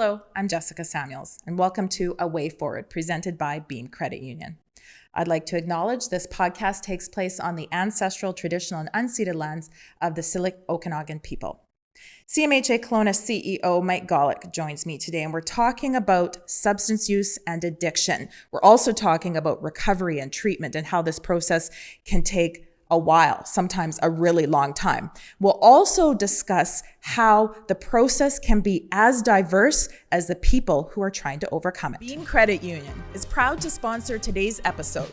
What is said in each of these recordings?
Hello, I'm Jessica Samuels, and welcome to A Way Forward, presented by Beam Credit Union. I'd like to acknowledge this podcast takes place on the ancestral, traditional, and unceded lands of the Syilx Okanagan people. CMHA Kelowna CEO Mike Gawliuk joins me today, and we're talking about substance use and addiction. We're also talking about recovery and treatment and how this process can take a while, sometimes a really long time. We'll also discuss how the process can be as diverse as the people who are trying to overcome it. Beam Credit Union is proud to sponsor today's episode.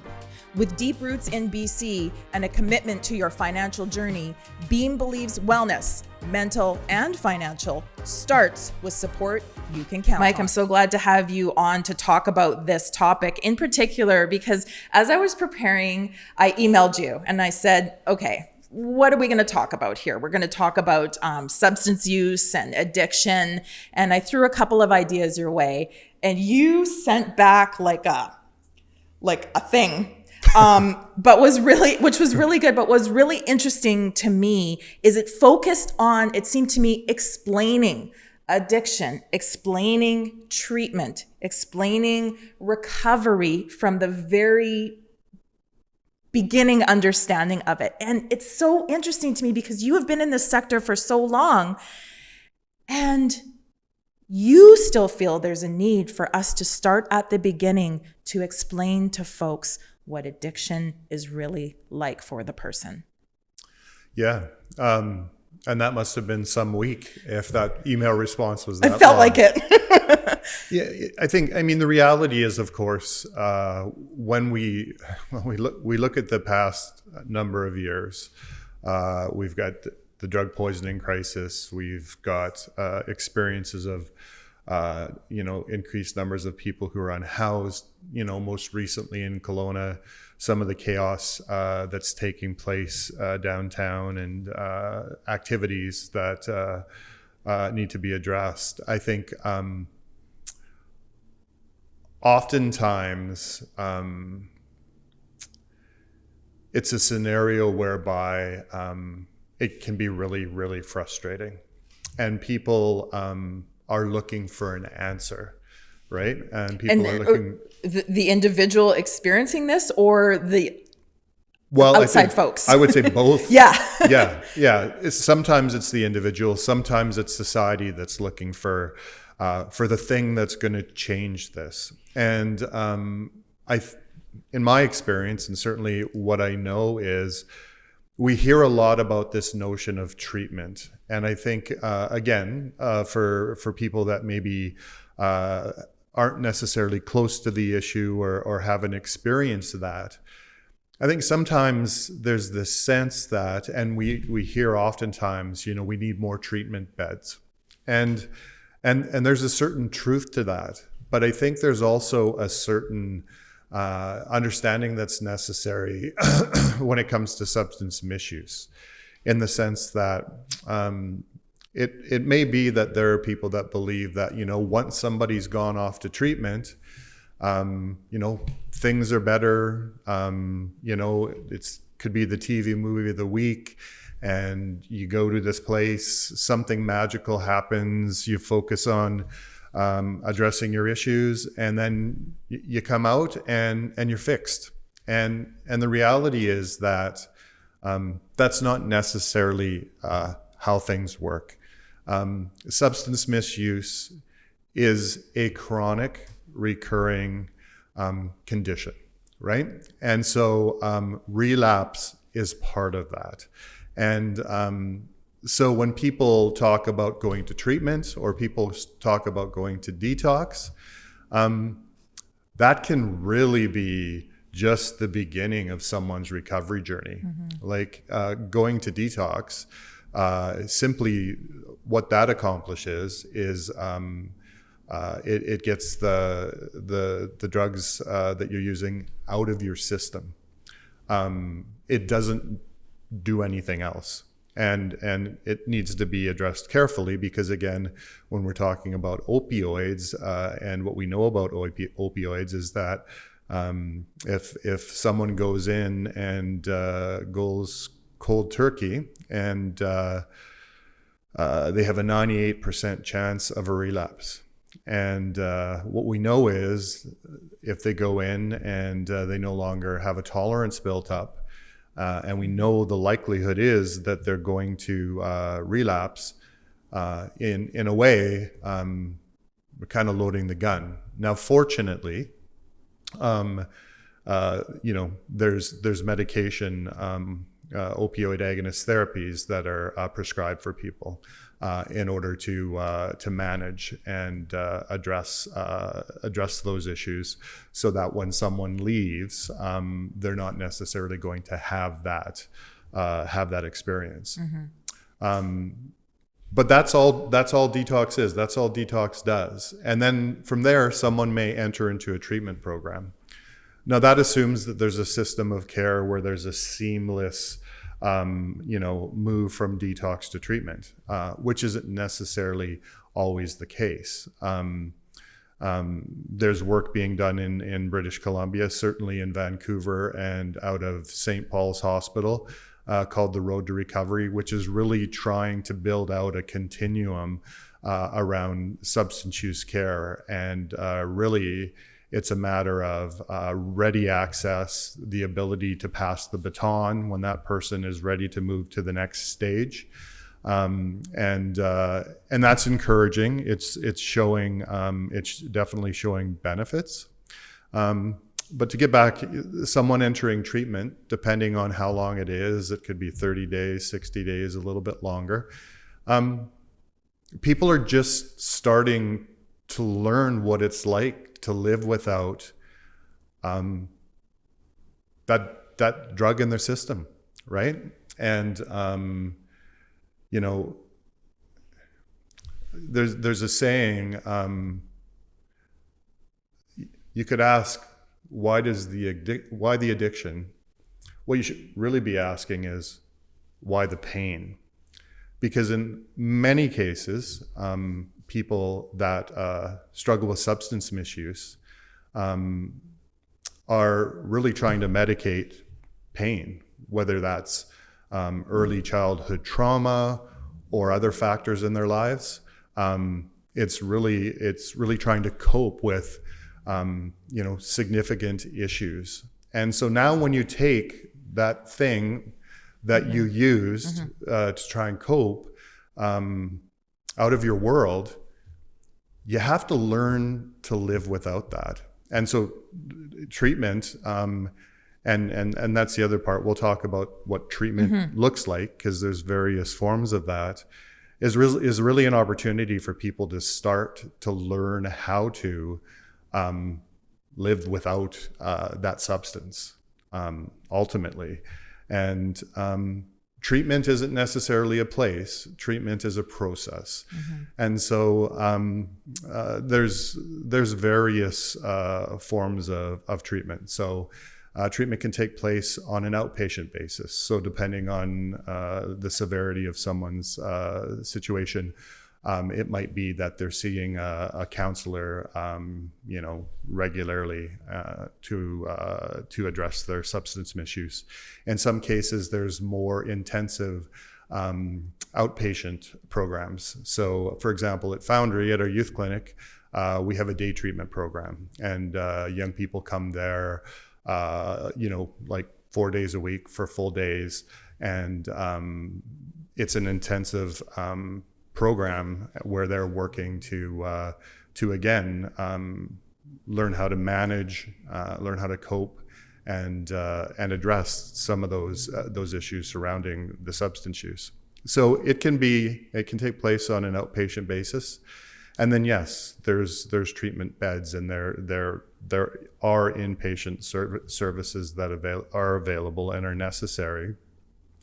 With deep roots in BC and a commitment to your financial journey, Beam believes wellness, mental and financial, starts with support you can count on. Mike, I'm so glad to have you on to talk about this topic in particular, because as I was preparing, I emailed you and I said, okay, what are we going to talk about here? We're going to talk about substance use and addiction. And I threw a couple of ideas your way, and you sent back like a thing. Which was really good, but was really interesting to me is it focused on, it seemed to me, explaining addiction, explaining treatment, explaining recovery from the very beginning understanding of it. And it's so interesting to me because you have been in this sector for so long, and you still feel there's a need for us to start at the beginning to explain to folks what addiction is really like for the person. Yeah. And that must have been some week if that email response was that I felt long. like it. Yeah, I mean, the reality is, of course, when we look at the past number of years, we've got the drug poisoning crisis. We've got experiences of increased numbers of people who are unhoused, most recently in Kelowna, some of the chaos that's taking place downtown, and activities that need to be addressed. I think oftentimes it's a scenario whereby it can be really, really frustrating, and people are looking for an answer, right? And people are looking... The individual experiencing this, or the outside folks? I would say both. Yeah. Yeah. Sometimes it's the individual. Sometimes it's society that's looking for the thing that's going to change this. And in my experience, and certainly what I know, is we hear a lot about this notion of treatment. And I think, again, for people that maybe aren't necessarily close to the issue or haven't experienced that, I think sometimes there's this sense that, and we hear oftentimes, we need more treatment beds. And there's a certain truth to that. But I think there's also a certain understanding that's necessary when it comes to substance misuse, in the sense that it may be that there are people that believe that, once somebody's gone off to treatment, things are better. It could be the TV movie of the week, and you go to this place, something magical happens, you focus on addressing your issues, and then you come out and you're fixed. And the reality is that that's not necessarily how things work. Substance misuse is a chronic, recurring condition, right? And so relapse is part of that. And so when people talk about going to treatment, or people talk about going to detox, that can really be just the beginning of someone's recovery journey. Mm-hmm. Like going to detox, simply what that accomplishes is it gets the drugs that you're using out of your system. It doesn't do anything else. And it needs to be addressed carefully, because again, when we're talking about opioids, and what we know about opioids is that if someone goes in and goes cold turkey, and they have a 98% chance of a relapse. And what we know is if they go in and they no longer have a tolerance built up, and we know the likelihood is that they're going to relapse, in a way, we're kind of loading the gun. Now, fortunately, there's medication, opioid agonist therapies that are prescribed for people in order to manage and address those issues, so that when someone leaves, they're not necessarily going to have that experience. But that's all detox is. That's all detox does. And then from there, someone may enter into a treatment program. Now, that assumes that there's a system of care where there's a seamless, move from detox to treatment, which isn't necessarily always the case. There's work being done in British Columbia, certainly in Vancouver and out of St. Paul's Hospital, called the Road to Recovery, which is really trying to build out a continuum around substance use care. And really, it's a matter of ready access, the ability to pass the baton when that person is ready to move to the next stage. And that's encouraging. It's showing, it's definitely showing benefits. But to get back, someone entering treatment, depending on how long it is, it could be 30 days, 60 days, a little bit longer. People are just starting to learn what it's like to live without that drug in their system, right? And there's a saying, you could ask, why the addiction? What you should really be asking is, why the pain? Because in many cases, people that struggle with substance misuse are really trying to medicate pain, whether that's early childhood trauma or other factors in their lives. It's really trying to cope with significant issues. And so now when you take that thing that you used to try and cope out of your world, you have to learn to live without that. And so treatment, and that's the other part, we'll talk about what treatment looks like, because there's various forms of that, is really an opportunity for people to start to learn how to live without that substance, ultimately. And treatment isn't necessarily a place. Treatment is a process. And so there's various forms of treatment. So treatment can take place on an outpatient basis. So depending on the severity of someone's situation, it might be that they're seeing a counselor, regularly to address their substance misuse. In some cases, there's more intensive outpatient programs. So, for example, at Foundry, at our youth clinic, we have a day treatment program, and young people come there, like 4 days a week for full days, and it's an intensive program where they're working to again learn how to manage, learn how to cope, and address some of those issues surrounding the substance use. So it can take place on an outpatient basis, and then yes, there's treatment beds, and there are inpatient services that are available and are necessary,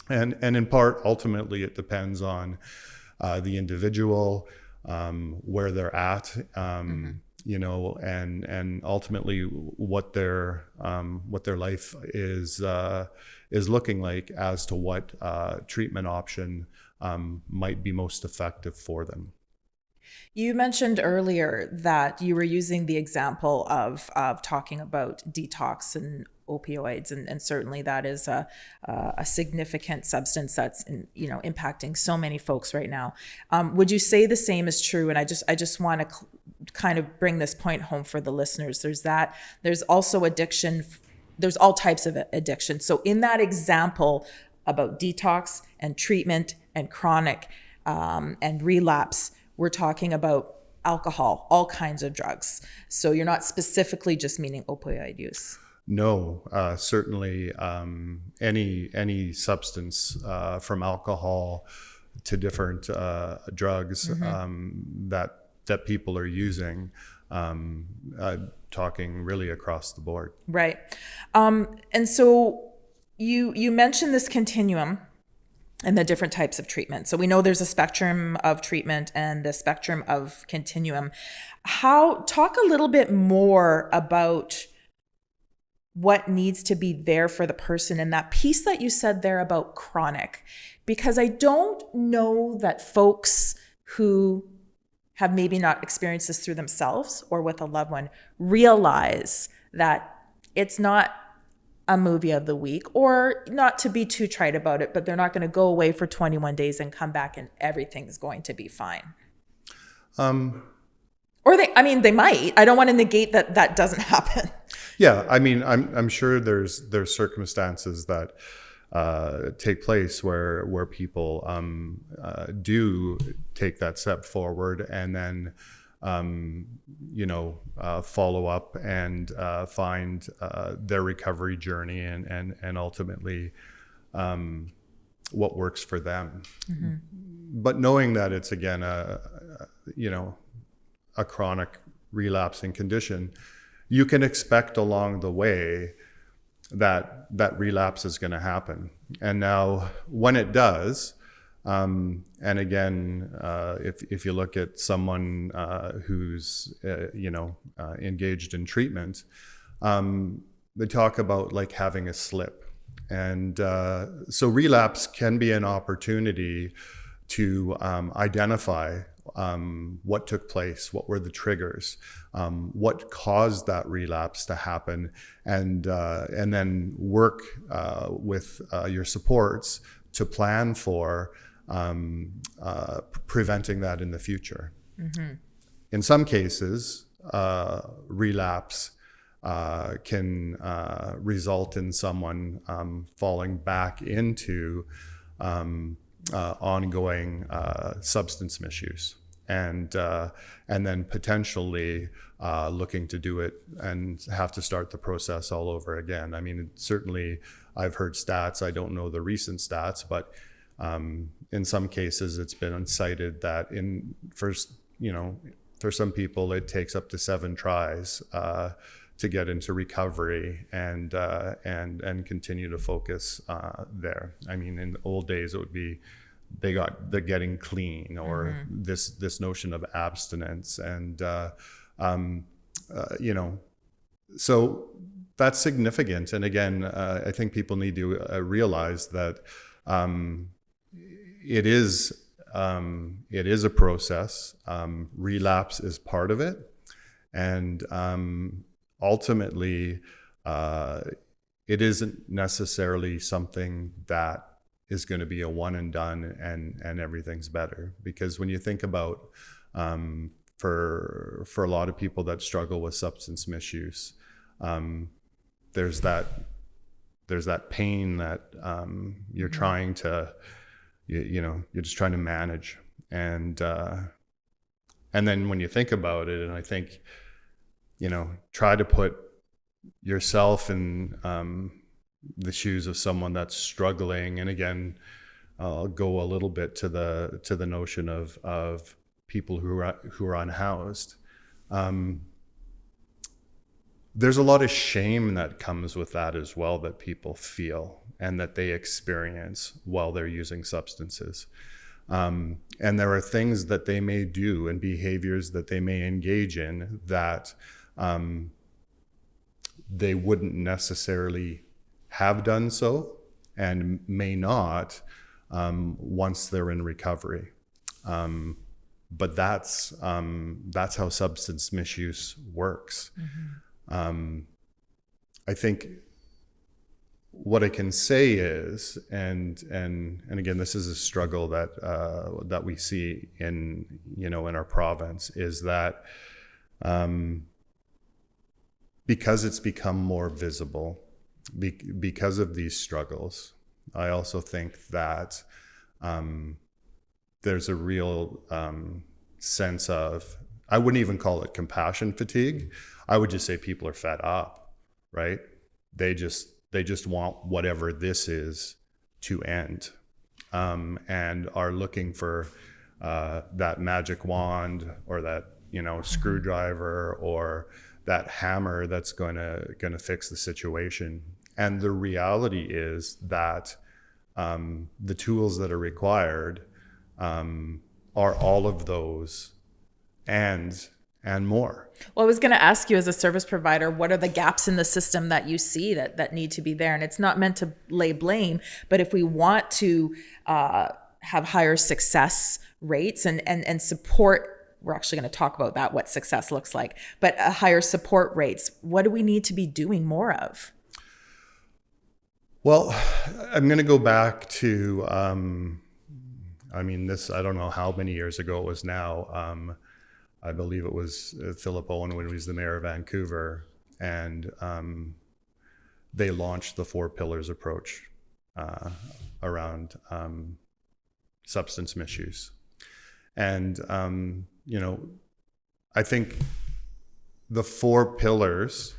and in part, ultimately, it depends on the individual, where they're at, and ultimately what their life is looking like as to what treatment option might be most effective for them. You mentioned earlier that you were using the example of talking about detox and opioids, and certainly that is a significant substance that's impacting so many folks right now. Would you say the same is true? And I just want to kind of bring this point home for the listeners. There's also addiction. There's all types of addiction. So in that example about detox and treatment and chronic and relapse, we're talking about alcohol, all kinds of drugs. So you're not specifically just meaning opioid use. No, certainly any substance from alcohol to different drugs that people are using, talking really across the board. Right. And so you mentioned this continuum and the different types of treatment. So we know there's a spectrum of treatment and the spectrum of continuum. Talk a little bit more about what needs to be there for the person and that piece that you said there about chronic, because I don't know that folks who have maybe not experienced this through themselves or with a loved one realize that it's not a movie of the week, or not to be too trite about it, but they're not going to go away for 21 days and come back and everything's going to be fine. Or they might. I don't want to negate that doesn't happen. Yeah, I mean, I'm sure there's circumstances that take place where people do take that step forward and then follow up and find their recovery journey and ultimately what works for them. Mm-hmm. But knowing that it's again a chronic relapsing condition, you can expect along the way that relapse is going to happen. And now when it does, and again, if you look at someone who's engaged in treatment, they talk about like having a slip, and so relapse can be an opportunity to identify what took place, what were the triggers, what caused that relapse to happen, and then work with your supports to plan for preventing that in the future. Mm-hmm. In some cases, relapse can result in someone falling back into ongoing substance misuse, and then potentially looking to do it and have to start the process all over again. I mean, certainly I've heard stats, I don't know the recent stats, but in some cases it's been cited that for some people it takes up to 7 tries to get into recovery and continue to focus there. I mean, in the old days it would be they're getting clean, or mm-hmm. this notion of abstinence, and so that's significant. And again, I think people need to realize that it is a process. Relapse is part of it, and ultimately, it isn't necessarily something that is going to be a one and done and everything's better. Because when you think about for a lot of people that struggle with substance misuse, there's that pain that you're trying to you're just trying to manage, and then when you think about it, and I think try to put yourself in the shoes of someone that's struggling. And again, I'll go a little bit to the notion of people who are unhoused. There's a lot of shame that comes with that as well, that people feel and that they experience while they're using substances. And there are things that they may do and behaviors that they may engage in that they wouldn't necessarily have done so and may not once they're in recovery. But that's how substance misuse works. Mm-hmm. I think what I can say is, and again, this is a struggle that that we see in in our province, is that because it's become more visible, because of these struggles, I also think that there's a real sense of, I wouldn't even call it compassion fatigue. I would just say people are fed up, right? They just want whatever this is to end, and are looking for that magic wand, or that screwdriver, or that hammer that's going to fix the situation. And the reality is that the tools that are required are all of those and more. Well, I was going to ask you, as a service provider, what are the gaps in the system that you see that need to be there? And it's not meant to lay blame, but if we want to have higher success rates and support, we're actually going to talk about that, what success looks like, but higher support rates, what do we need to be doing more of? Well, I'm going to go back to, this, I don't know how many years ago it was now. I believe it was Philip Owen when he was the mayor of Vancouver, and they launched the 4 pillars approach around substance misuse. And, I think the 4 pillars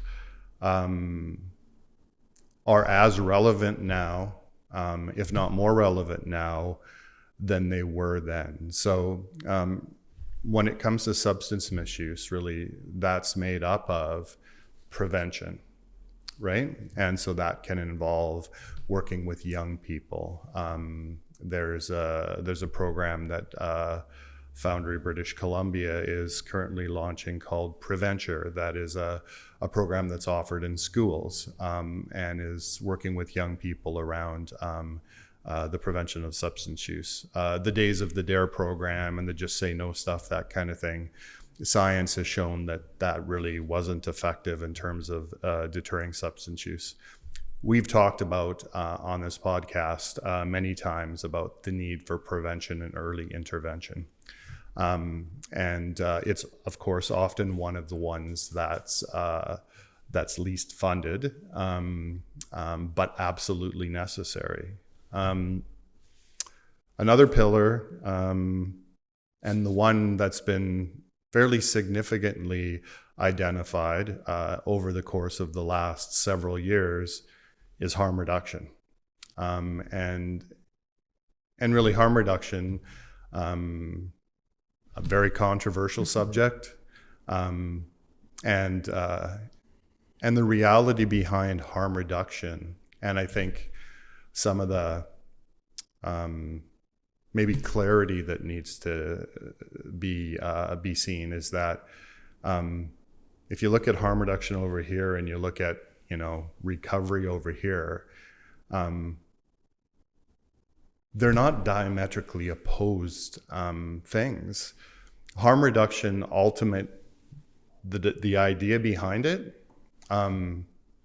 are as relevant now, if not more relevant now, than they were then. So when it comes to substance misuse, really, that's made up of prevention, right? And so that can involve working with young people. There's a program that Foundry British Columbia is currently launching called Preventure. That is a program that's offered in schools and is working with young people around the prevention of substance use. The days of the DARE program and the Just Say No stuff, that kind of thing, science has shown that really wasn't effective in terms of deterring substance use. We've talked about on this podcast many times about the need for prevention and early intervention. And it's, of course, often one of the ones that's least funded, but absolutely necessary. Another pillar, and the one that's been fairly significantly identified over the course of the last several years, is harm reduction. And really, harm reduction, a very controversial subject, and the reality behind harm reduction, and I think some of the maybe clarity that needs to be seen is that if you look at harm reduction over here and you look at recovery over here, they're not diametrically opposed things. Harm reduction, the idea behind it,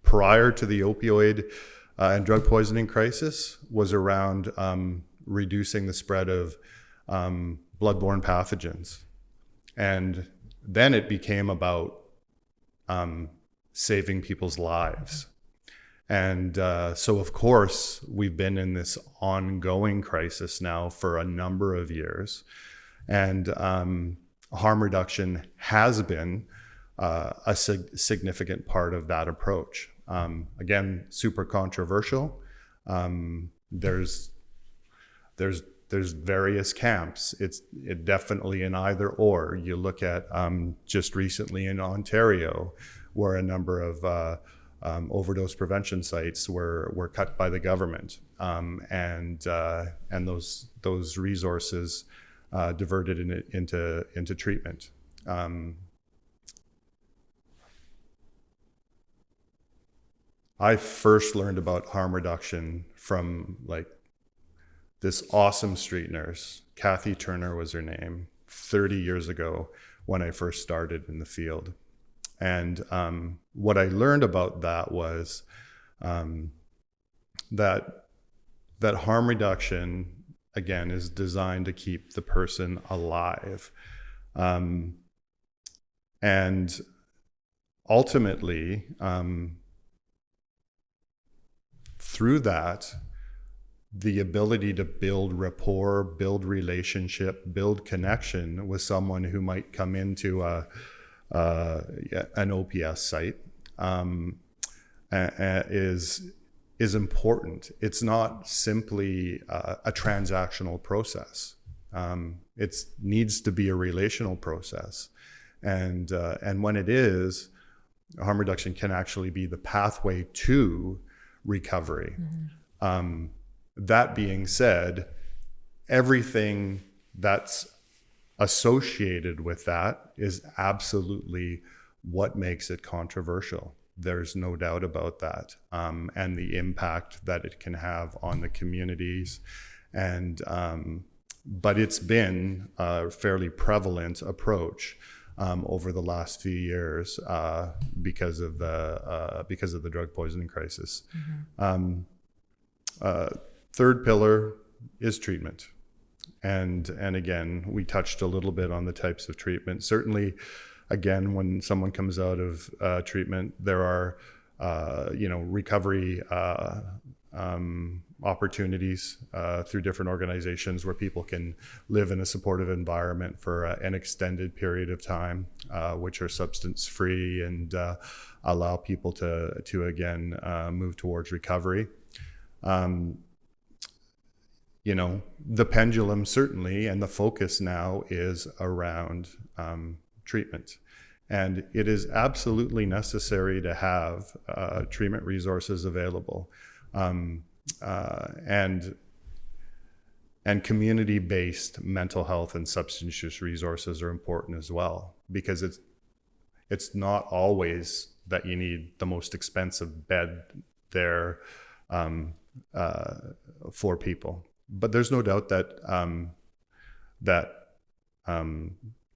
prior to the opioid and drug poisoning crisis, was around reducing the spread of bloodborne pathogens. And then it became about saving people's lives. And so, of course, we've been in this ongoing crisis now for a number of years. And harm reduction has been a significant part of that approach. Again, super controversial. There's various camps. It definitely an either or. You look at just recently in Ontario, where a number of overdose prevention sites were cut by the government, and those resources diverted into treatment. I first learned about harm reduction from this awesome street nurse, Kathy Turner was her name, 30 years ago when I first started in the field. And what I learned about that was that harm reduction, again, is designed to keep the person alive. And ultimately, through that, the ability to build rapport, build relationship, build connection with someone who might come into an OPS site is important. It's not simply a transactional process. It needs to be a relational process, and when it is, harm reduction can actually be the pathway to recovery. That being said, everything that's associated with that is absolutely what makes it controversial. There's no doubt about that, and the impact that it can have on the communities. And but it's been a fairly prevalent approach over the last few years because of the drug poisoning crisis. Third pillar is treatment. And again, we touched a little bit on the types of treatment. Certainly, again, when someone comes out of treatment, there are, recovery opportunities through different organizations where people can live in a supportive environment for an extended period of time, which are substance-free and allow people to again move towards recovery. The pendulum certainly, and the focus now is around treatment. And it is absolutely necessary to have treatment resources available. And community-based mental health and substance use resources are important as well, because it's not always that you need the most expensive bed there for people. But there's no doubt that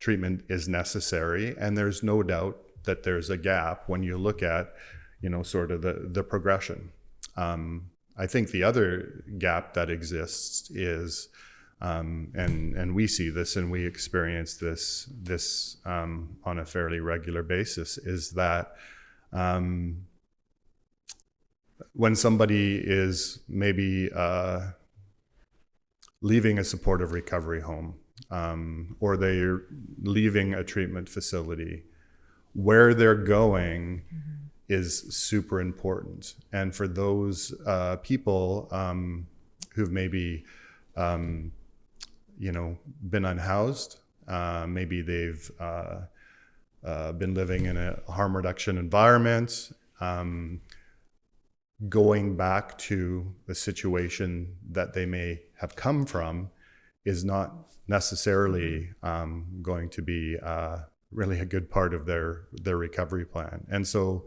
treatment is necessary, and there's no doubt that there's a gap when you look at, sort of the progression. I think the other gap that exists is, and we see this and we experience this on a fairly regular basis, is that when somebody is maybe leaving a supportive recovery home, or they're leaving a treatment facility, where they're going is super important. And for those people who've maybe been unhoused, maybe they've been living in a harm reduction environment, going back to the situation that they may have come from is not necessarily going to be really a good part of their recovery plan. And so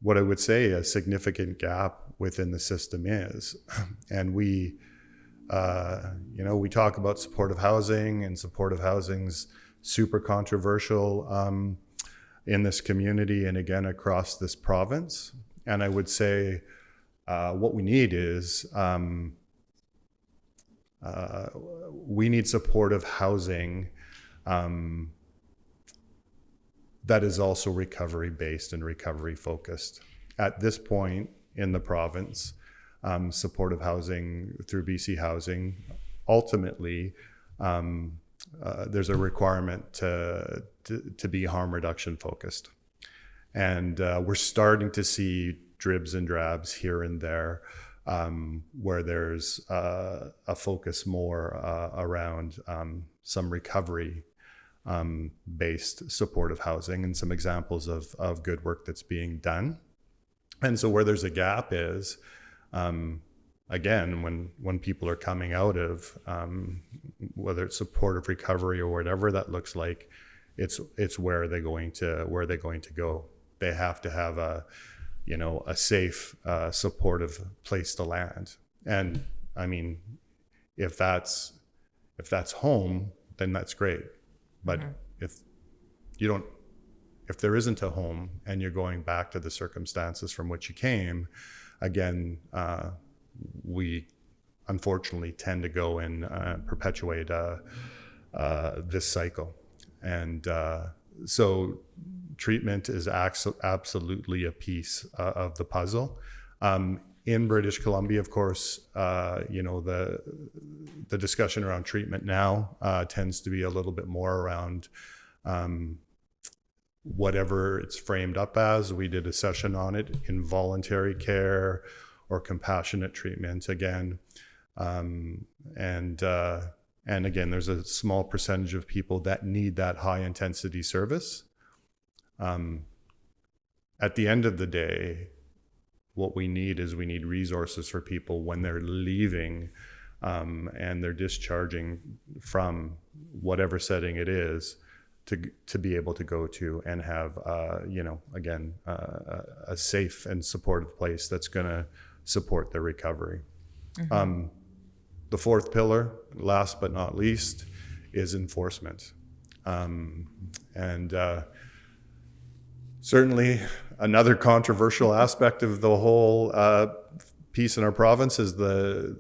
what I would say a significant gap within the system is, and we talk about supportive housing, and supportive housing's super controversial in this community and again across this province. And I would say what we need is we need supportive housing that is also recovery based and recovery focused. At this point in the province, supportive housing through BC Housing, ultimately there's a requirement to be harm reduction focused. And we're starting to see dribs and drabs here and there where there's a focus more around some recovery based supportive housing, and some examples of good work that's being done. And so where there's a gap is, again, when people are coming out of whether it's supportive recovery or whatever that looks like, it's where are they going to go? They have to have a safe, supportive place to land. And I mean, if that's home, then that's great. But if there isn't a home and you're going back to the circumstances from which you came, again, we unfortunately tend to go and perpetuate this cycle. And so treatment is absolutely a piece of the puzzle. In British Columbia, of course, the discussion around treatment now tends to be a little bit more around whatever it's framed up as. We did a session on it, involuntary care or compassionate treatment again. And again, there's a small percentage of people that need that high intensity service. At the end of the day, what we need resources for people when they're leaving and they're discharging from whatever setting it is to be able to go to and have, again, a safe and supportive place that's going to support their recovery. Mm-hmm. The fourth pillar, last but not least, is enforcement. Certainly another controversial aspect of the whole piece in our province is the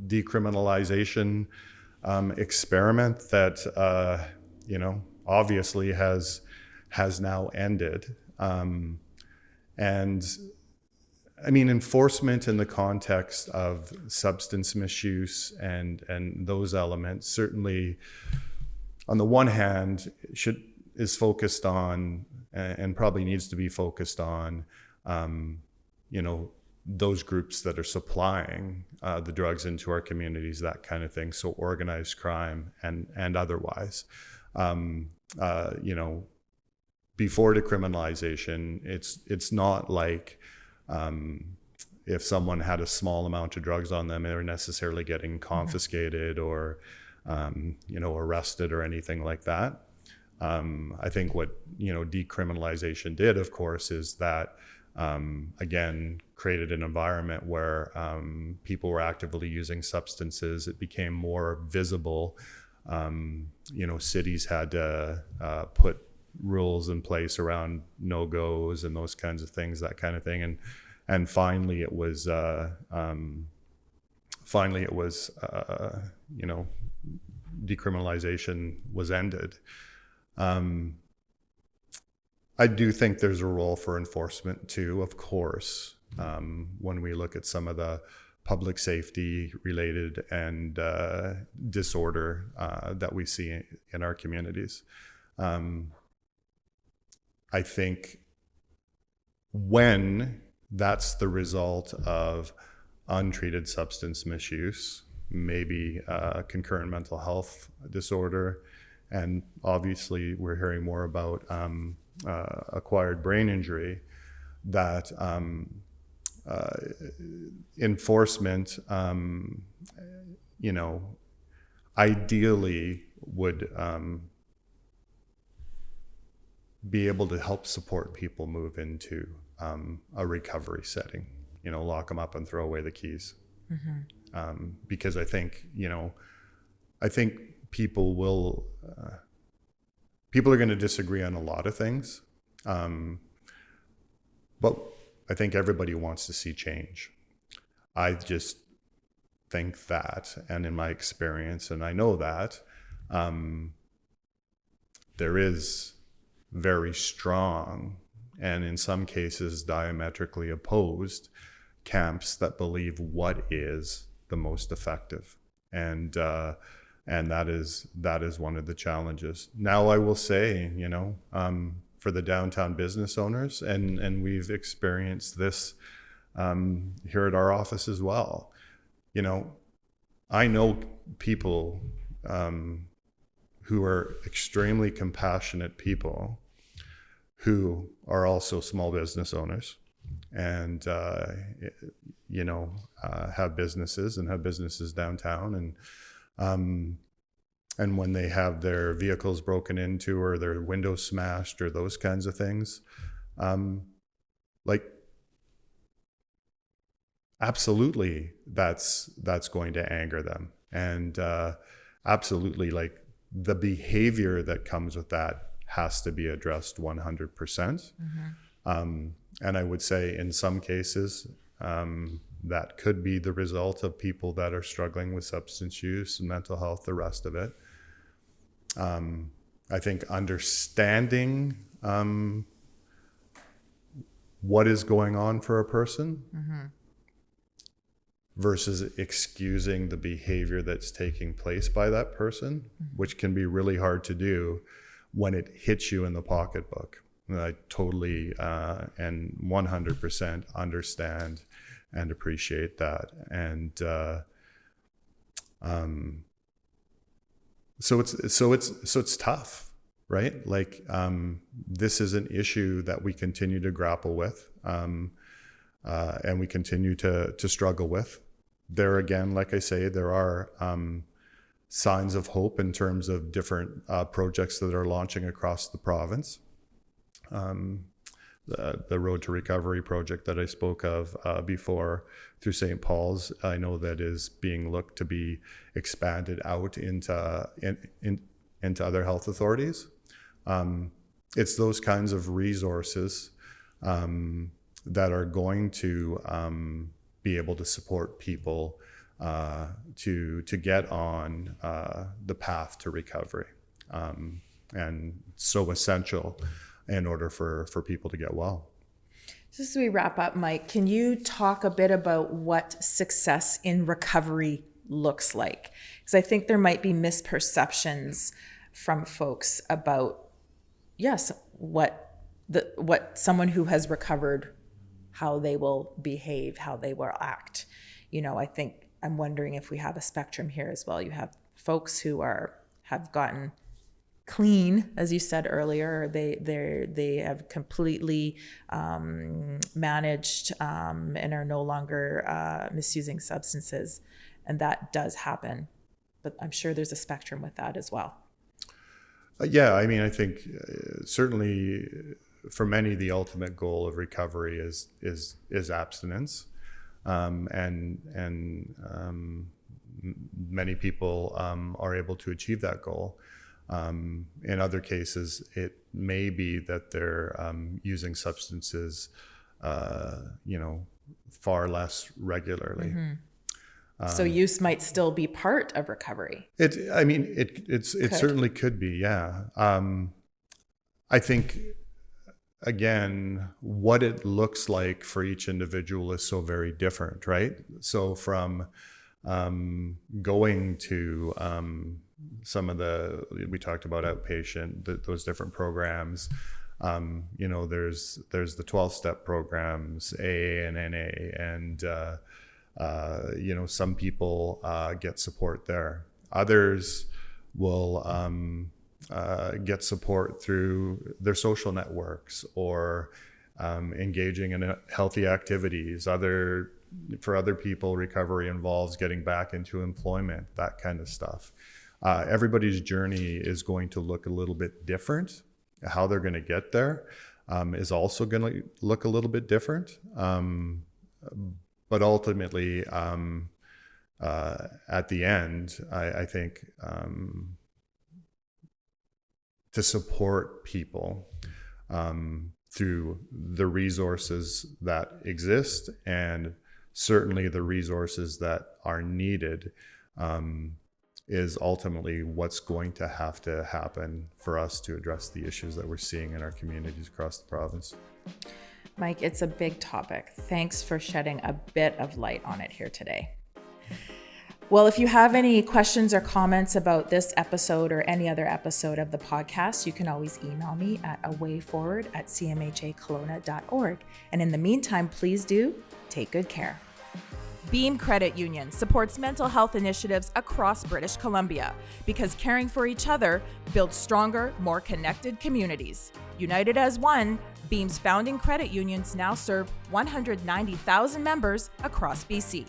decriminalization experiment that, obviously has now ended. And I mean, enforcement in the context of substance misuse and those elements certainly, on the one hand, is focused on and probably needs to be focused on, those groups that are supplying the drugs into our communities, that kind of thing. So organized crime and otherwise. Before decriminalization, it's not like if someone had a small amount of drugs on them, they were necessarily getting confiscated or arrested or anything like that. I think what decriminalization did, of course, is that again created an environment where people were actively using substances. It became more visible. Cities had to put rules in place around no-goes and those kinds of things, that kind of thing. And finally it was decriminalization was ended. I do think there's a role for enforcement too, of course, when we look at some of the public safety related and disorder that we see in our communities. I think when that's the result of untreated substance misuse, maybe concurrent mental health disorder, and obviously we're hearing more about acquired brain injury, that enforcement, ideally would be able to help support people move into a recovery setting, lock them up and throw away the keys. Mm-hmm. Because I think people are going to disagree on a lot of things. But I think everybody wants to see change. I just think that, and in my experience, and I know that, there is very strong, and in some cases diametrically opposed, camps that believe what is the most effective. And that is one of the challenges. Now I will say, for the downtown business owners, and we've experienced this here at our office as well. I know people who are extremely compassionate people who are also small business owners and have businesses downtown, and when they have their vehicles broken into or their windows smashed or those kinds of things, absolutely that's going to anger them. And absolutely, the behavior that comes with that has to be addressed 100%. Mm-hmm. And I would say in some cases, that could be the result of people that are struggling with substance use and mental health, the rest of it. I think understanding what is going on for a person versus excusing the behavior that's taking place by that person, which can be really hard to do when it hits you in the pocketbook. And I totally and 100% understand and appreciate that. And so it's tough, right? Like this is an issue that we continue to grapple with, and we continue to struggle with. There again, like I say, there are signs of hope in terms of different projects that are launching across the province. The Road to Recovery project that I spoke of before through St. Paul's, I know that is being looked to be expanded out into other health authorities. It's those kinds of resources that are going to be able to support people to get on the path to recovery, and so essential in order for people to get well. Just as we wrap up, Mike, can you talk a bit about what success in recovery looks like? Because I think there might be misperceptions from folks about, yes, what someone who has recovered, how they will behave, how they will act. I think I'm wondering if we have a spectrum here as well. You have folks who have gotten clean, as you said earlier. They have completely managed and are no longer misusing substances, and that does happen. But I'm sure there's a spectrum with that as well. Yeah, I mean, I think certainly for many, the ultimate goal of recovery is abstinence, and many people are able to achieve that goal. In other cases, it may be that they're using substances, far less regularly. Mm-hmm. So use might still be part of recovery. It certainly could be, yeah. I think, again, what it looks like for each individual is so very different, right? So from going to some of we talked about outpatient, those different programs. There's the 12-step programs, AA and NA, and some people get support there. Others will get support through their social networks or engaging in healthy activities. For other people, recovery involves getting back into employment, that kind of stuff. Everybody's journey is going to look a little bit different. How they're going to get there is also going to look a little bit different. But ultimately, at the end, I think to support people through the resources that exist, and certainly the resources that are needed, is ultimately what's going to have to happen for us to address the issues that we're seeing in our communities across the province. Mike, it's a big topic. Thanks for shedding a bit of light on it here today. Well, if you have any questions or comments about this episode or any other episode of the podcast, you can always email me at awayforward@cmhakelowna.org. And in the meantime, please do take good care. Beam Credit Union supports mental health initiatives across British Columbia because caring for each other builds stronger, more connected communities. United as one, Beam's founding credit unions now serve 190,000 members across BC.